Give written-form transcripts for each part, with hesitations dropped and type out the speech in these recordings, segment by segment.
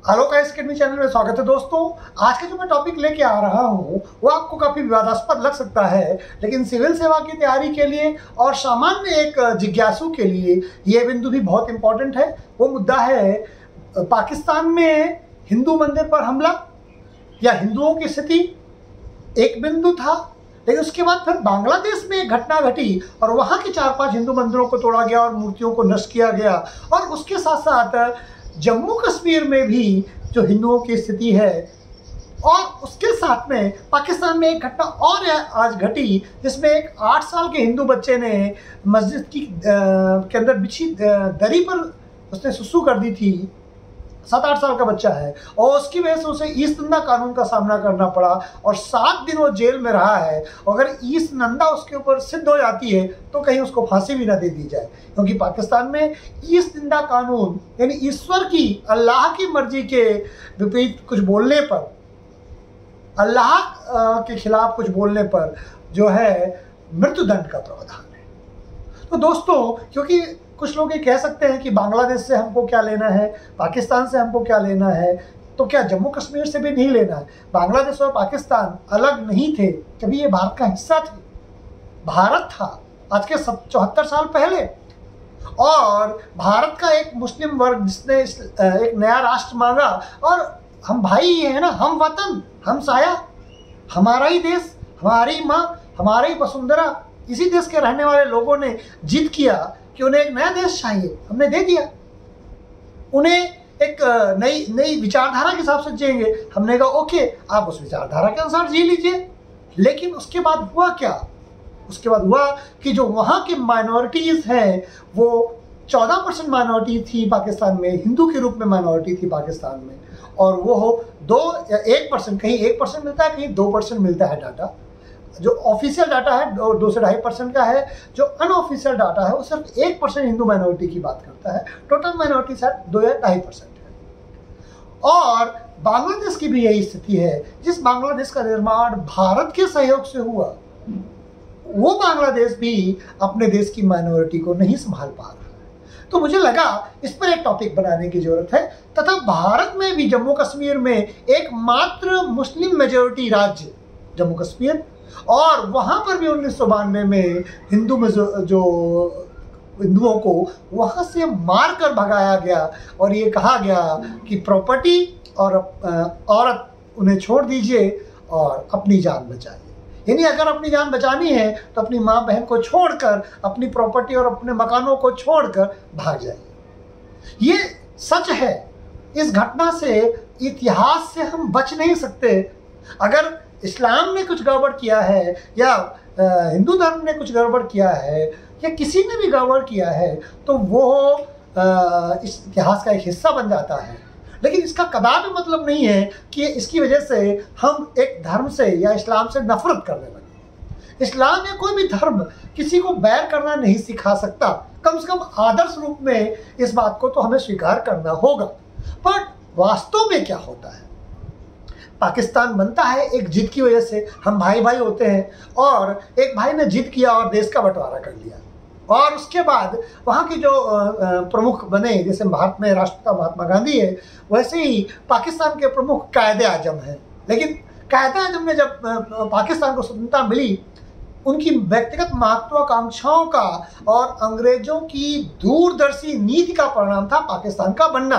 Hello guys academy channel में स्वागत है दोस्तों। आज का जो मैं टॉपिक लेके आ रहा हूँ वो आपको काफ़ी विवादास्पद लग सकता है, लेकिन सिविल सेवा की तैयारी के लिए और सामान्य एक जिज्ञासु के लिए ये बिंदु भी बहुत इंपॉर्टेंट है। वो मुद्दा है पाकिस्तान में हिंदू मंदिर पर हमला या हिंदुओं की स्थिति एक बिंदु था, लेकिन उसके बाद फिर बांग्लादेश में एक घटना घटी और वहाँ के 4-5 हिंदू मंदिरों को तोड़ा गया और मूर्तियों को नष्ट किया गया। और उसके साथ साथ जम्मू कश्मीर में भी जो हिंदुओं की स्थिति है, और उसके साथ में पाकिस्तान में एक घटना और आज घटी जिसमें एक 8 साल के हिंदू बच्चे ने मस्जिद की के अंदर बिछी दरी पर उसने सुसु कर दी थी। 7-8 साल का बच्चा है और उसकी वजह से उसे ईस्ट नंदा कानून का सामना करना पड़ा और 7 दिन वो जेल में रहा है। अगर ईस्ट नंदा उसके ऊपर सिद्ध हो जाती है तो कहीं उसको फांसी भी ना दे दी जाए, क्योंकि पाकिस्तान में ईस्ट नंदा कानून यानी ईश्वर की, अल्लाह की मर्जी के विपरीत कुछ बोलने पर, अल्लाह के खिलाफ कुछ बोलने पर जो है मृत्युदंड का प्रावधान है। तो दोस्तों, क्योंकि कुछ लोग ये कह सकते हैं कि बांग्लादेश से हमको क्या लेना है, पाकिस्तान से हमको क्या लेना है, तो क्या जम्मू कश्मीर से भी नहीं लेना है? बांग्लादेश और पाकिस्तान अलग नहीं थे, कभी ये भारत का हिस्सा थे। भारत था आज के 74 साल पहले, और भारत का एक मुस्लिम वर्ग जिसने एक नया राष्ट्र मांगा, और हम भाई ही हैं ना, हम वतन, हम साया, हमारा ही देश, हमारी माँ, हमारी ही वसुंधरा, इसी देश के रहने वाले लोगों ने जिद किया कि उन्हें एक नया देश चाहिए, हमने दे दिया। उन्हें एक नई विचारधारा के हिसाब से जिएंगे, हमने कहा ओके, आप उस विचारधारा के अनुसार जी लीजिए। लेकिन उसके बाद हुआ क्या? उसके बाद हुआ कि जो वहाँ की माइनॉरिटीज़ हैं वो 14% माइनॉरिटी थी पाकिस्तान में, हिंदू के रूप में माइनॉरिटी थी पाकिस्तान में, और वो 2 या 1%, कहीं 1% मिलता है, कहीं 2% मिलता है डाटा। जो ऑफिशियल डाटा है 2 से 2.5% का है, जो अनऑफिशियल डाटा है वो सिर्फ 1% हिंदू माइनॉरिटी की बात करता है। टोटल माइनॉरिटी शायद 2 या 2.5% है। और बांग्लादेश की भी यही स्थिति है। जिस बांग्लादेश का निर्माण भारत के सहयोग से हुआ, वो बांग्लादेश भी अपने देश की माइनॉरिटी को नहीं संभाल पा रहा है। तो मुझे लगा इस पर एक टॉपिक बनाने की जरूरत है। तथा भारत में भी जम्मू कश्मीर में एकमात्र मुस्लिम मेजोरिटी राज्य जम्मू कश्मीर, और वहाँ पर भी 1992 में जो हिंदुओं को वहाँ से मार कर भगाया गया और ये कहा गया कि प्रॉपर्टी और औरत उन्हें छोड़ दीजिए और अपनी जान बचाइए। यानी अगर अपनी जान बचानी है तो अपनी माँ बहन को छोड़कर, अपनी प्रॉपर्टी और अपने मकानों को छोड़कर भाग जाइए। ये सच है। इस घटना से, इतिहास से हम बच नहीं सकते। अगर इस्लाम ने कुछ गड़बड़ किया है या हिंदू धर्म ने कुछ गड़बड़ किया है या किसी ने भी गड़बड़ किया है तो वो इस इतिहास का एक हिस्सा बन जाता है। लेकिन इसका कदापि मतलब नहीं है कि इसकी वजह से हम एक धर्म से या इस्लाम से नफरत करने लगे। इस्लाम या कोई भी धर्म किसी को बैर करना नहीं सिखा सकता। कम से कम आदर्श रूप में इस बात को तो हमें स्वीकार करना होगा। पर वास्तव में क्या होता है? पाकिस्तान बनता है एक जिद की वजह से। हम भाई भाई होते हैं और एक भाई ने जिद किया और देश का बंटवारा कर लिया, और उसके बाद वहाँ की जो प्रमुख बने, जैसे भारत में राष्ट्रपिता महात्मा गांधी है, वैसे ही पाकिस्तान के प्रमुख कायदे आजम हैं। लेकिन कायदे आजम ने जब पाकिस्तान को स्वतंत्रता मिली, उनकी व्यक्तिगत महत्वाकांक्षाओं का और अंग्रेजों की दूरदर्शी नीति का परिणाम था पाकिस्तान का बनना।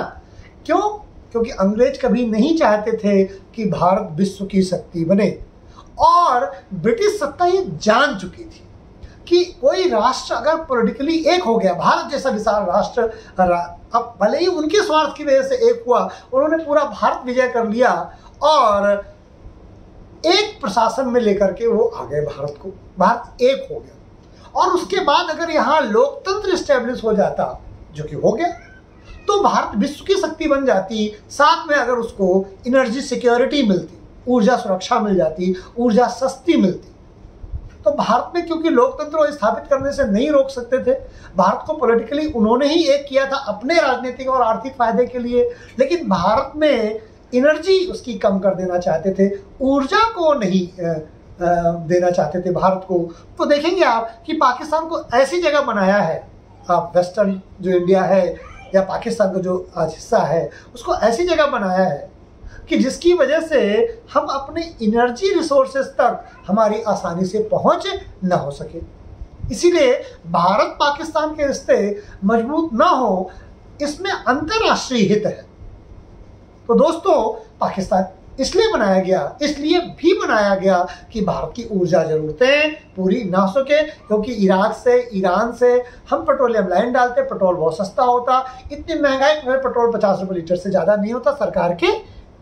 क्यों? क्योंकि अंग्रेज कभी नहीं चाहते थे कि भारत विश्व की शक्ति बने, और ब्रिटिश सत्ता ये जान चुकी थी कि कोई राष्ट्र अगर पॉलिटिकली एक हो गया, भारत जैसा विशाल राष्ट्र, अब भले ही उनके स्वार्थ की वजह से एक हुआ, उन्होंने पूरा भारत विजय कर लिया और एक प्रशासन में लेकर के वो आ गए भारत को, भारत एक हो गया। और उसके बाद अगर यहाँ लोकतंत्र स्टैब्लिश हो जाता, जो कि हो गया, तो भारत विश्व की शक्ति बन जाती। साथ में अगर उसको एनर्जी सिक्योरिटी मिलती, ऊर्जा सुरक्षा मिल जाती, ऊर्जा सस्ती मिलती, तो भारत में, क्योंकि लोकतंत्र को स्थापित करने से नहीं रोक सकते थे, भारत को पॉलिटिकली उन्होंने ही एक किया था अपने राजनीतिक और आर्थिक फायदे के लिए। लेकिन भारत में एनर्जी उसकी कम कर देना चाहते थे, ऊर्जा को नहीं देना चाहते थे भारत को। तो देखेंगे आप कि पाकिस्तान को ऐसी जगह बनाया है, आप वेस्टर्न जो इंडिया है, या पाकिस्तान का जो आज हिस्सा है उसको ऐसी जगह बनाया है कि जिसकी वजह से हम अपने एनर्जी रिसोर्सेज तक हमारी आसानी से पहुंच ना हो सके। इसीलिए भारत पाकिस्तान के रिश्ते मजबूत ना हो, इसमें अंतर्राष्ट्रीय हित है। तो दोस्तों, पाकिस्तान इसलिए भी बनाया गया कि भारत की ऊर्जा जरूरतें पूरी ना हो सके, क्योंकि इराक से, ईरान से हम पेट्रोलियम लाइन डालते, पेट्रोल बहुत सस्ता होता। इतनी महंगाई में पेट्रोल 50 रुपये लीटर से ज़्यादा नहीं होता सरकार के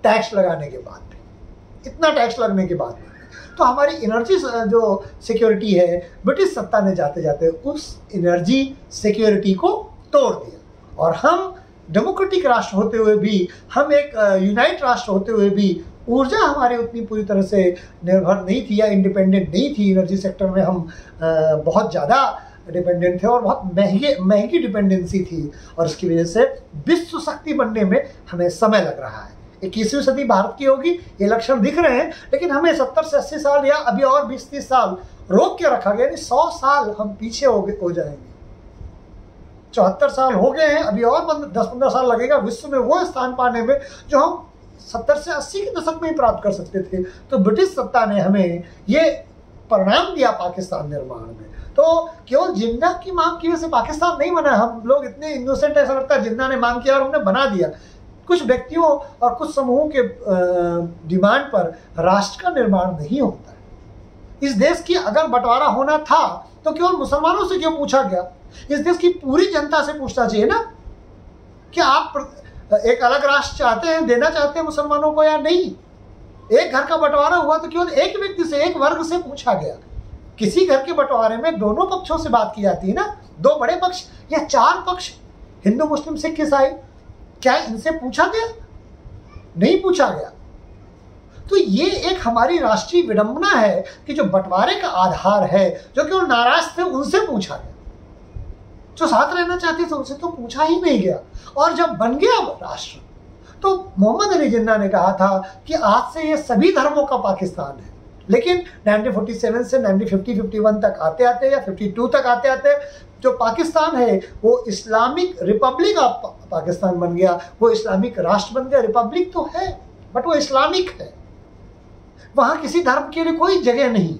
टैक्स लगाने के बाद भी। इतना टैक्स लगने के बाद तो हमारी एनर्जी जो सिक्योरिटी है, ब्रिटिश सत्ता ने जाते जाते उस एनर्जी सिक्योरिटी को तोड़ दिया। और हम डेमोक्रेटिक राष्ट्र होते हुए भी, हम एक यूनाइट राष्ट्र होते हुए भी ऊर्जा हमारी उतनी पूरी तरह से निर्भर नहीं थी या इंडिपेंडेंट नहीं थी। एनर्जी सेक्टर में हम बहुत ज़्यादा डिपेंडेंट थे और बहुत महंगी डिपेंडेंसी थी, और इसकी वजह से विश्व शक्ति बनने में हमें समय लग रहा है। 21वीं सदी भारत की होगी, ये लक्षण दिख रहे हैं, लेकिन हमें 70 से 80 साल या अभी और 20-30 साल रोक के रखा गया, यानी 100 साल हम पीछे हो जाएंगे। 74 साल हो गए हैं, अभी और 10-15 साल लगेगा विश्व में वो स्थान पाने में जो हम 70 से 80 के दशक में ही प्राप्त कर सकते थे। तो ब्रिटिश सत्ता ने हमें ये परिणाम दिया पाकिस्तान निर्माण में। तो केवल जिन्ना की मांग की वजह से पाकिस्तान नहीं बना। हम लोग इतने इनोसेंट, ऐसा लगता है जिन्ना ने मांग किया और हमने बना दिया। कुछ व्यक्तियों और कुछ समूहों के डिमांड पर राष्ट्र का निर्माण नहीं होता है। इस देश की अगर बंटवारा होना था तो केवल मुसलमानों से क्यों पूछा गया? इस देश की पूरी जनता से पूछना चाहिए ना कि आप एक अलग राष्ट्र चाहते हैं, देना चाहते हैं मुसलमानों को या नहीं। एक घर का बंटवारा हुआ तो केवल एक व्यक्ति से, एक वर्ग से पूछा गया। किसी घर के बंटवारे में दोनों पक्षों से बात की जाती है ना, 2 बड़े पक्ष या 4 पक्ष, हिंदू, मुस्लिम, सिख, ईसाई, क्या इनसे पूछा गया? नहीं पूछा गया। तो ये एक हमारी राष्ट्रीय विडंबना है कि जो बंटवारे का आधार है, जो केवल नाराज थे उनसे पूछा गया, जो साथ रहना चाहते थे उनसे तो पूछा ही नहीं गया। और जब बन गया राष्ट्र तो मोहम्मद अली जिन्ना ने कहा था कि आज से ये सभी धर्मों का पाकिस्तान है। लेकिन 1947 से 1950-51 तक आते आते या 52 तक आते आते जो पाकिस्तान है वो इस्लामिक रिपब्लिक ऑफ पाकिस्तान बन गया। वो इस्लामिक राष्ट्र बन गया। रिपब्लिक तो है बट वो इस्लामिक है, वहाँ किसी धर्म के लिए कोई जगह नहीं।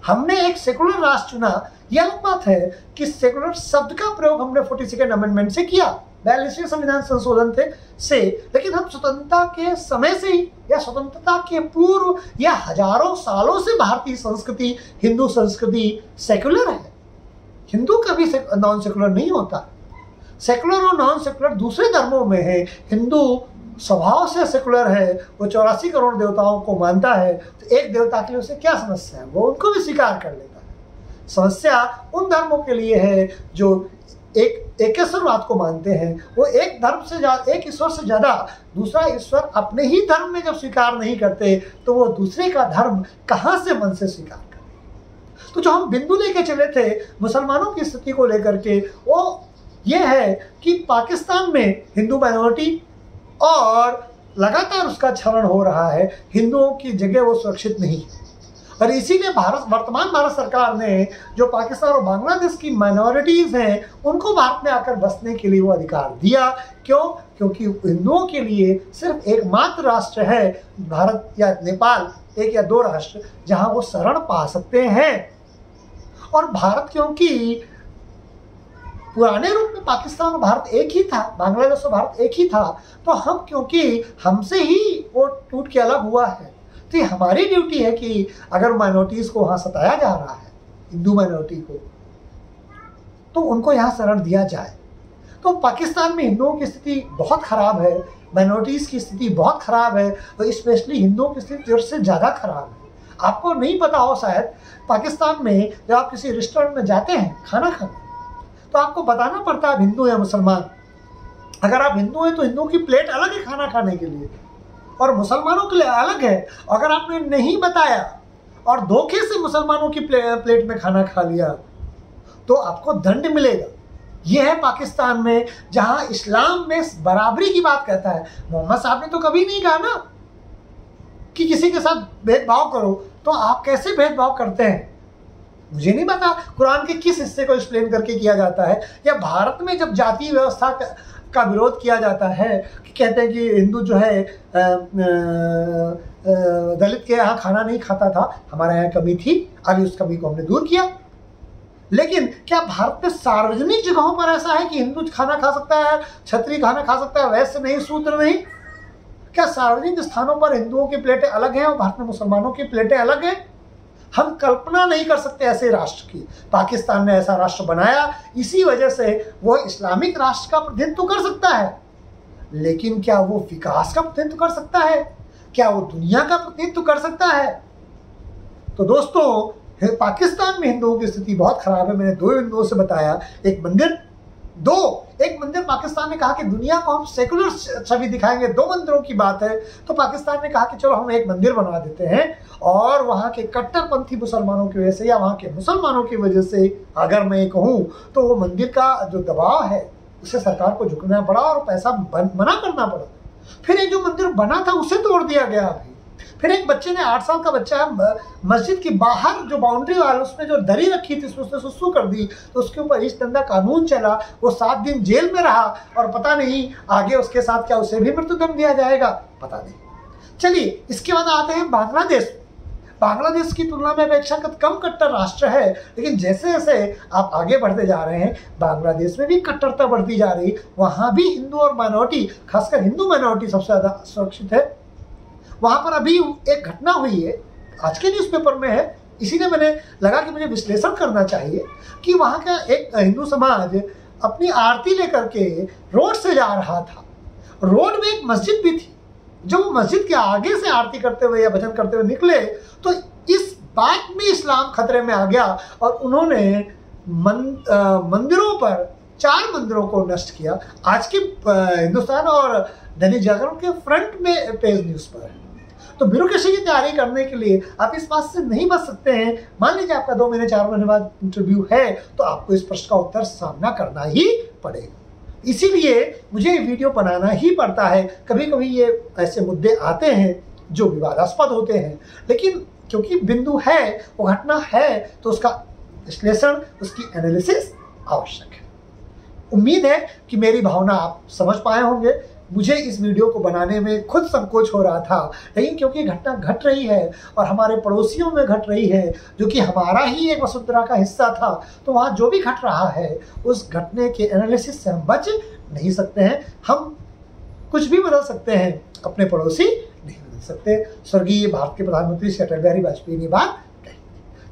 हमने एक सेकुलर राष्ट्र चुना। यह अलग बात है कि सेकुलर शब्द का प्रयोग हमने 42nd अमेंडमेंट से किया, 42वें संविधान संशोधन से, लेकिन हम स्वतंत्रता के समय से ही या स्वतंत्रता के पूर्व या हजारों सालों से भारतीय संस्कृति, हिंदू संस्कृति सेकुलर है। हिंदू कभी नॉन सेकुलर नहीं होता। सेकुलर और नॉन सेकुलर दूसरे धर्मों में है। हिंदू स्वभाव से सेकुलर है, वो 84 करोड़ देवताओं को मानता है, तो एक देवता के लिए उसे क्या समस्या है? वो उनको भी स्वीकार कर लेता है। समस्या उन धर्मों के लिए है जो एकेश्वरवाद को मानते हैं। वो एक धर्म से एक ईश्वर से ज़्यादा दूसरा ईश्वर अपने ही धर्म में जब स्वीकार नहीं करते तो वो दूसरे का धर्म कहाँ से मन से स्वीकार करें? तो जो हम बिंदु लेके चले थे मुसलमानों की स्थिति को लेकर के, वो ये है कि पाकिस्तान में हिंदू माइनॉरिटी और लगातार उसका क्षरण हो रहा है। हिंदुओं की जगह वो सुरक्षित नहीं है, और इसीलिए वर्तमान भारत सरकार ने जो पाकिस्तान और बांग्लादेश की माइनॉरिटीज़ हैं उनको भारत में आकर बसने के लिए वो अधिकार दिया। क्यों? क्योंकि हिंदुओं के लिए सिर्फ एकमात्र राष्ट्र है भारत या नेपाल, 1 या 2 राष्ट्र जहां वो शरण पा सकते हैं। और भारत क्योंकि पुराने रूप में पाकिस्तान और भारत एक ही था, बांग्लादेश और भारत एक ही था, तो हम क्योंकि हमसे ही वो टूट के अलग हुआ है, तो ये हमारी ड्यूटी है कि अगर माइनॉरिटीज़ को वहाँ सताया जा रहा है, हिंदू माइनॉरिटी को, तो उनको यहाँ शरण दिया जाए। तो पाकिस्तान में हिंदुओं की स्थिति बहुत ख़राब है, माइनॉरिटीज़ की स्थिति बहुत ख़राब है, और स्पेशली हिंदुओं की स्थिति ज़रूरत से ज़्यादा ख़राब है। आपको नहीं पता हो शायद, पाकिस्तान में जब आप किसी रेस्टोरेंट में जाते हैं खाना खाने, तो आपको बताना पड़ता है हिंदू या मुसलमान। अगर आप हिंदू हैं तो हिंदुओं की प्लेट अलग है खाना खाने के लिए, और मुसलमानों के लिए अलग है। अगर आपने नहीं बताया और धोखे से मुसलमानों की प्लेट में खाना खा लिया तो आपको दंड मिलेगा। यह है पाकिस्तान में, जहां इस्लाम में बराबरी की बात कहता है। मोहम्मद साहब ने तो कभी नहीं कहा ना कि किसी के साथ भेदभाव करो, तो आप कैसे भेदभाव करते हैं? मुझे नहीं पता कुरान के किस हिस्से को एक्सप्लेन करके किया जाता है, या भारत में जब जातीय व्यवस्था का विरोध किया जाता है कि कहते हैं कि हिंदू जो है दलित के यहाँ खाना नहीं खाता था, हमारे यहाँ कमी थी, अभी उस कमी को हमने दूर किया। लेकिन क्या भारत में सार्वजनिक जगहों पर ऐसा है कि हिंदू खाना खा सकता है, क्षत्रिय खाना खा सकता है, वैश्य नहीं, शूद्र नहीं? क्या सार्वजनिक स्थानों पर हिंदुओं की प्लेटें अलग हैं और भारत में मुसलमानों की प्लेटें अलग हैं? हम कल्पना नहीं कर सकते ऐसे राष्ट्र की। पाकिस्तान ने ऐसा राष्ट्र बनाया, इसी वजह से वो इस्लामिक राष्ट्र का प्रतिनिधित्व कर सकता है, लेकिन क्या वो विकास का प्रतिनिधित्व कर सकता है? क्या वो दुनिया का प्रतिनिधित्व कर सकता है? तो दोस्तों, पाकिस्तान में हिंदुओं की स्थिति बहुत खराब है। मैंने 2 हिंदुओं से बताया, एक मंदिर पाकिस्तान ने कहा कि दुनिया को हम सेकुलर छवि दिखाएंगे, 2 मंदिरों की बात है, तो पाकिस्तान ने कहा कि चलो हम एक मंदिर बनवा देते हैं और वहाँ के कट्टरपंथी मुसलमानों की वजह से या वहाँ के मुसलमानों की वजह से अगर मैं कहूँ तो वो मंदिर का जो दबाव है उसे सरकार को झुकना पड़ा और पैसा मना करना पड़ा। फिर एक जो मंदिर बना था उसे तोड़ दिया गया। अभी फिर एक बच्चे ने, 8 साल का बच्चा है, मस्जिद के बाहर जो बाउंड्री वाल उसमें जो दरी रखी थी उसने सुसु कर दी, तो उसके ऊपर इस दंगा कानून चला, वो 7 दिन जेल में रहा और पता नहीं आगे उसके साथ क्या उसे भी मृत्युदंड दिया जाएगा, पता नहीं। चलिए, इसके बाद आते हैं बांग्लादेश। बांग्लादेश की तुलना में अपेक्षाकृत कम कट्टर राष्ट्र है, लेकिन जैसे जैसे आप आगे बढ़ते जा रहे हैं बांग्लादेश में भी कट्टरता बढ़ती जा रही। वहाँ भी हिंदू और माइनॉरिटी, खासकर हिंदू माइनॉरिटी सबसे ज़्यादा सुरक्षित है। वहाँ पर अभी एक घटना हुई है, आज के न्यूज़पेपर में है, इसीलिए मैंने लगा कि मुझे विश्लेषण करना चाहिए कि वहाँ का एक हिंदू समाज अपनी आरती लेकर के रोड से जा रहा था। रोड में एक मस्जिद भी थी। जब वो मस्जिद के आगे से आरती करते हुए या भजन करते हुए निकले तो इस बात में इस्लाम खतरे में आ गया और उन्होंने मंदिरों पर 4 मंदिरों को नष्ट किया। आज की हिंदुस्तान और दैनिक जागरण के फ्रंट में पेज न्यूज़ पर है। तो ब्यूरोक्रेसी की तैयारी करने के लिए आप इस बात से नहीं बच सकते हैं। मान लीजिए आपका 2 महीने 4 महीने बाद इंटरव्यू है तो आपको इस प्रश्न का उत्तर सामना करना ही पड़ेगा। इसीलिए मुझे ये वीडियो बनाना ही पड़ता है। कभी कभी ये ऐसे मुद्दे आते हैं जो विवादास्पद होते हैं, लेकिन क्योंकि बिंदु है, वो घटना है, तो उसका विश्लेषण, उसकी एनालिसिस आवश्यक है। उम्मीद है कि मेरी भावना आप समझ पाए होंगे। मुझे इस वीडियो को बनाने में खुद संकोच हो रहा था, लेकिन क्योंकि घटना घट रही है और हमारे पड़ोसियों में घट रही है, जो कि हमारा ही एक वसुंधरा का हिस्सा था, तो वहाँ जो भी घट रहा है उस घटने के एनालिसिस से हम बच नहीं सकते हैं। हम कुछ भी बदल सकते हैं, अपने पड़ोसी नहीं बदल सकते। स्वर्गीय भारत के प्रधानमंत्री श्री अटल बिहारी वाजपेयी ने बात कही।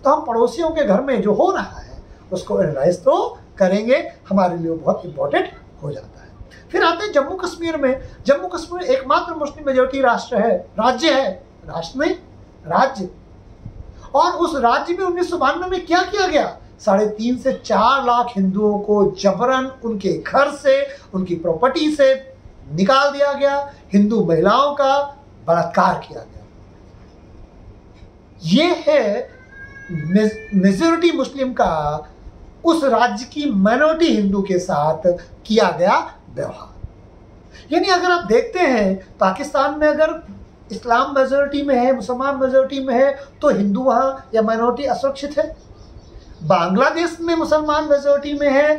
तो हम पड़ोसियों के घर में जो हो रहा है उसको एनालाइज तो करेंगे, हमारे लिए बहुत इंपॉर्टेंट हो जाता है। फिर आते हैं जम्मू कश्मीर में। जम्मू कश्मीर एकमात्र मुस्लिम मेजोरिटी राष्ट्र है, राज्य है, राष्ट्र नहीं राज्य। और उस राज्य में 1992 में क्या किया गया? 3.5 से 4 लाख हिंदुओं को जबरन उनके घर से, उनकी प्रॉपर्टी से निकाल दिया गया। हिंदू महिलाओं का बलात्कार किया गया। ये है मेजोरिटी मुस्लिम का उस राज्य की माइनॉरिटी हिंदू के साथ किया गया व्यवहार। यानी अगर आप देखते हैं पाकिस्तान में अगर इस्लाम मेजोरिटी में है, मुसलमान मेजोरिटी में है, तो हिंदू वहाँ या माइनॉरिटी असुरक्षित है। बांग्लादेश में मुसलमान मेजोरिटी में है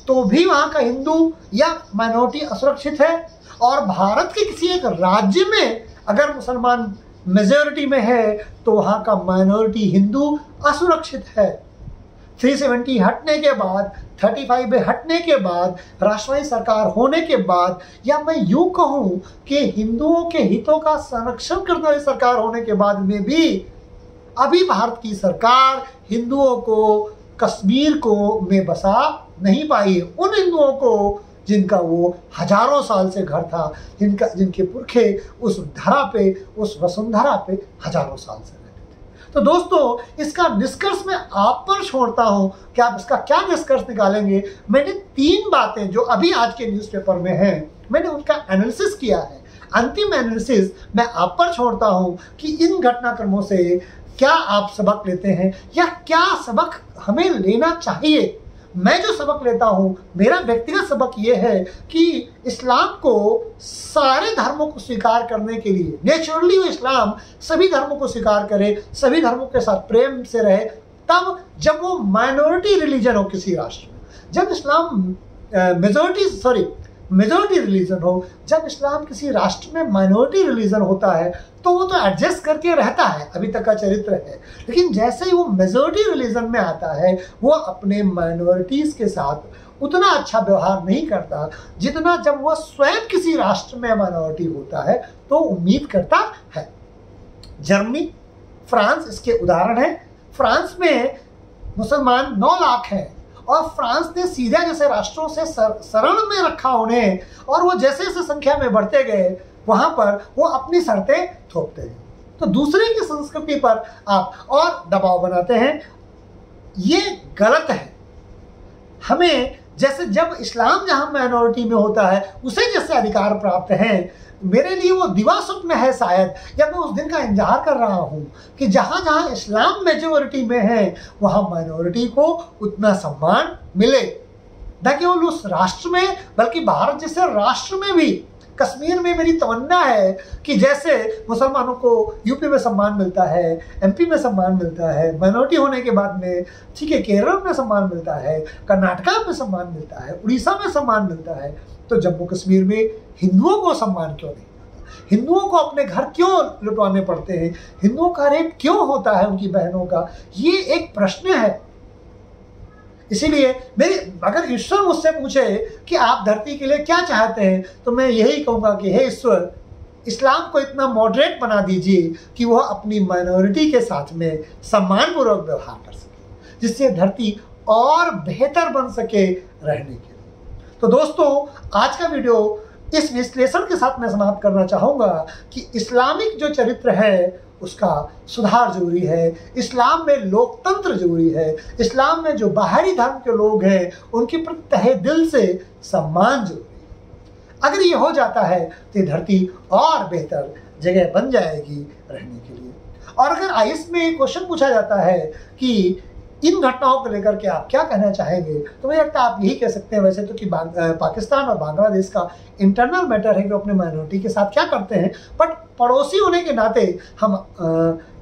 तो भी वहाँ का हिंदू या माइनॉरिटी असुरक्षित है। और भारत के किसी एक राज्य में अगर मुसलमान मेजोरिटी में है तो वहाँ का माइनॉरिटी हिंदू असुरक्षित है। 370 हटने के बाद, 35 में हटने के बाद, राष्ट्रवादी सरकार होने के बाद, या मैं यूं कहूं कि हिंदुओं के हितों का संरक्षण करने वाली सरकार होने के बाद में भी अभी भारत की सरकार हिंदुओं को कश्मीर को में बसा नहीं पाई। उन हिंदुओं को जिनका वो हजारों साल से घर था, जिनके पुरखे उस धरा पे, उस वसुंधरा पे हजारों साल से रहते थे। तो दोस्तों, इसका निष्कर्ष मैं आप पर छोड़ता हूं कि आप इसका क्या निष्कर्ष निकालेंगे। मैंने 3 बातें जो अभी आज के न्यूज़पेपर में हैं, मैंने उनका एनालिसिस किया है। अंतिम एनालिसिस मैं आप पर छोड़ता हूं कि इन घटनाक्रमों से क्या आप सबक लेते हैं या क्या सबक हमें लेना चाहिए। मैं जो सबक लेता हूं, मेरा व्यक्तिगत सबक ये है कि इस्लाम को सारे धर्मों को स्वीकार करने के लिए, नेचुरली वो इस्लाम सभी धर्मों को स्वीकार करे, सभी धर्मों के साथ प्रेम से रहे, तब जब वो माइनॉरिटी रिलीजन हो किसी राष्ट्र में। जब इस्लाम मेजॉरिटी रिलीजन हो। जब इस्लाम किसी राष्ट्र में माइनॉरिटी रिलीजन होता है तो वो तो एडजस्ट करके रहता है, अभी तक का चरित्र है। लेकिन जैसे ही वो मेजॉरिटी रिलीजन में आता है वो अपने माइनॉरिटीज के साथ उतना अच्छा व्यवहार नहीं करता जितना जब वह स्वयं किसी राष्ट्र में माइनॉरिटी होता है तो उम्मीद करता है। जर्मनी, फ्रांस इसके उदाहरण है। फ्रांस में मुसलमान 9 लाख हैं और फ्रांस ने सीरिया जैसे राष्ट्रों से शरण में रखा उन्हें, और वो जैसे जैसे संख्या में बढ़ते गए वहां पर वो अपनी शर्तें थोपते गए। तो दूसरे की संस्कृति पर आप और दबाव बनाते हैं, ये गलत है। हमें जैसे जब इस्लाम जहां माइनॉरिटी में होता है उसे जैसे अधिकार प्राप्त हैं, मेरे लिए वो दिवा स्वप्न है शायद, या मैं उस दिन का इंतजार कर रहा हूं कि जहां जहां इस्लाम मेजॉरिटी में है वहां माइनॉरिटी को उतना सम्मान मिले। न केवल उस राष्ट्र में बल्कि भारत जैसे राष्ट्र में भी। कश्मीर में मेरी तमन्ना है कि जैसे मुसलमानों को यूपी में सम्मान मिलता है, एमपी में सम्मान मिलता है माइनॉरिटी होने के बाद में, ठीक है, केरल में सम्मान मिलता है, कर्नाटका में सम्मान मिलता है, उड़ीसा में सम्मान मिलता है, तो जम्मू कश्मीर में हिंदुओं को सम्मान क्यों नहीं मिलता? हिंदुओं को अपने घर क्यों लुटवाने पड़ते हैं? हिंदुओं का रेप क्यों होता है उनकी बहनों का? ये एक प्रश्न है। इसीलिए अगर ईश्वर मुझसे पूछे कि आप धरती के लिए क्या चाहते हैं तो मैं यही कहूँगा कि हे ईश्वर, इस्लाम को इतना मॉडरेट बना दीजिए कि वह अपनी माइनॉरिटी के साथ में सम्मानपूर्वक व्यवहार कर सके, जिससे धरती और बेहतर बन सके रहने के लिए। तो दोस्तों, आज का वीडियो इस विश्लेषण के साथ मैं समाप्त करना चाहूँगा कि इस्लामिक जो चरित्र है उसका सुधार जरूरी है, इस्लाम में लोकतंत्र जरूरी है, इस्लाम में जो बाहरी धर्म के लोग हैं उनके प्रति तहे दिल से सम्मान जरूरी है। अगर ये हो जाता है तो धरती और बेहतर जगह बन जाएगी रहने के लिए। और अगर आईएएस में क्वेश्चन पूछा जाता है कि इन घटनाओं को लेकर के आप क्या कहना चाहेंगे, तो मुझे लगता है आप यही कह सकते हैं वैसे तो कि पाकिस्तान और बांग्लादेश का इंटरनल मैटर है कि अपने माइनॉरिटी के साथ क्या करते हैं, बट पड़ोसी होने के नाते हम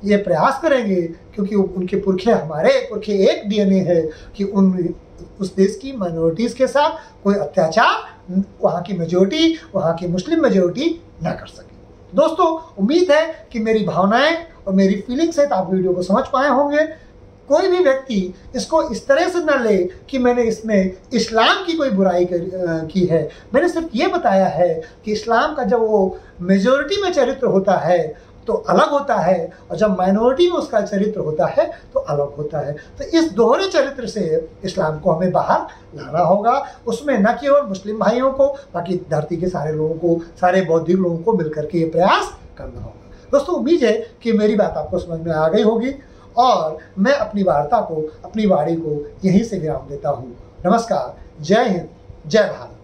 ये प्रयास करेंगे, क्योंकि उनके पुरखे हमारे पुरखे एक डीएनए है कि उस देश की माइनॉरिटीज़ के साथ कोई अत्याचार वहाँ की मेजॉरिटी, वहाँ की मुस्लिम मेजॉरिटी ना कर सके। दोस्तों, उम्मीद है कि मेरी भावनाएं और मेरी फीलिंग्स है तो आप वीडियो को समझ पाए होंगे। कोई भी व्यक्ति इसको इस तरह से न ले कि मैंने इसमें इस्लाम की कोई बुराई की है। मैंने सिर्फ ये बताया है कि इस्लाम का जब वो मेजॉरिटी में चरित्र होता है तो अलग होता है, और जब माइनॉरिटी में उसका चरित्र होता है तो अलग होता है। तो इस दोहरे चरित्र से इस्लाम को हमें बाहर लाना होगा। उसमें न केवल मुस्लिम भाइयों को, बाकी धरती के सारे लोगों को, सारे बौद्धिक लोगों को मिलकर के ये प्रयास करना होगा। दोस्तों, उम्मीद है कि मेरी बात आपको समझ में आ गई होगी और मैं अपनी वार्ता को, अपनी वाणी को यहीं से विराम देता हूँ। नमस्कार, जय हिंद, जय भारत।